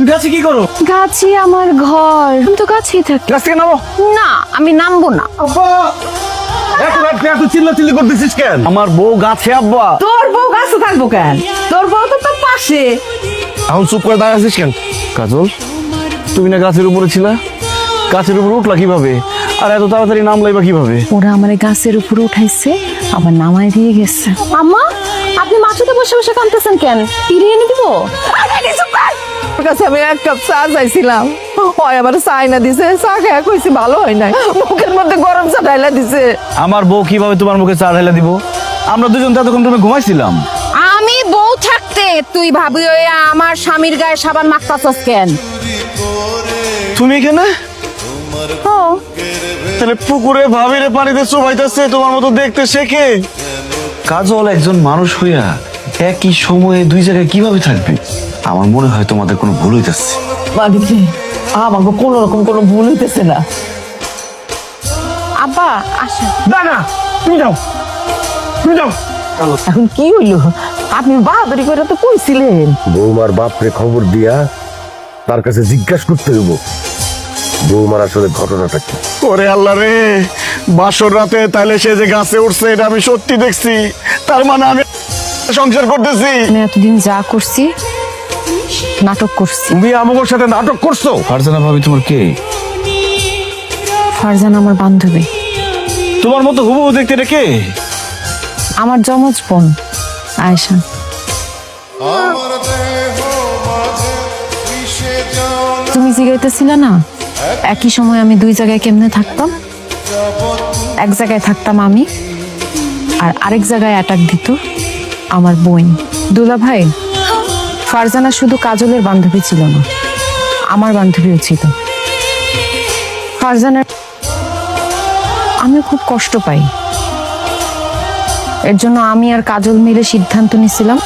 গাছে কি করো? গাছি আমার ঘর, আমি তো গাছেই থাকি। গাছ থেকে নামো। না, আমি নামবো না। আব্বা, এত চিল্লাচিল্লি করতেছিস কেন? আমার বউ গাছে আব্বা। তোর বউ গাছে থাকবো কেন? তোর বউ তো তোর পাশে। এখন চুপ করে দাঁড়িয়ে আছিস কেন? কাজল, তুমি না গাছের উপরে ছিলা? গাছের উপরে উঠলা কিভাবে? আর এত তাড়াতাড়ি নামলাই বা কিভাবে? ওরা আমার গাছের উপরে উঠাইছে, আবার নামাই দিয়ে গেছে। আম্মা, আপনি মাছুতে বসে বসে কাঁদতেছেন কেন? ফিরিয়ে এনে দিব? ওর কাছে আমি এক কাপ চা চাইছিলাম, হয় আবার চাই না দিছে। চা খেয়ে কইছি ভালো হয় নাই, মুখের মধ্যে গরম চা ঢাইলা দিছে। আমার বউ কিভাবে তোমার মুখে চা ঢেলে দিব? আমরা দুজন তো এতক্ষণ তুমি ঘুমাইছিলাম। আমি বউ থাকতে তুই ভাবি ওই আমার স্বামীর গায়ে সাবান মাখতাছস কেন? তুমি এখানে? তাহলে পুকুরে ভাবিরে পানিতে চুবাইতেছে তোমার মতো দেখতে শেখে। কাজল একজন মানুষ হইয়া একই সময়ে দুই জায়গায় কিভাবে থাকবে? আমার মনে হয় তোমাদের কোনো ভুল হইতেছে। মালিক, আমাকে কোন রকম কোনো ভুল হইতেছে না। আব্বা আসেন। না না, তুমি যাও, তুমি যাও। এখন কি হইলো? আপনি বাহাদুরি করে তো কইছিলেন। বৌমার বাপরে খবর দিয়া তার কাছে জিজ্ঞাসা করতে হইব বৌমার আসলে ঘটনাটা কি। ওরে আল্লাহ রে, বাসর রাতে তাহলে সে যে গাছে উঠছে এটা আমি সত্যি দেখছি। তার মানে আমি সংসার করতেছি। আমি এতদিন যা করছি নাটক করছি। তুমি আমার সাথে নাটক করছো? ফারজানা ভাবি তোমার কে? ফারজানা আমার বান্ধবী। তোমার মতো হুবহু দেখতে এটা কে? আমার যমজ বোন আয়েশা। তুমি জিগাইতেছিলে না একই সময় আমি দুই জায়গায় কেমনে থাকতাম? এক জায়গায় থাকতাম আমি, আর আরেক জায়গায় অ্যাটাক দিত আমার বোন। দুলা ভাই, ফারজানা শুধু কাজলের বান্ধবী ছিল না, আমার বান্ধবীও ছিল। ফারজানার আমিও খুব কষ্ট পাই। এর জন্য আমি আর কাজল মিলে সিদ্ধান্ত নিয়েছিলাম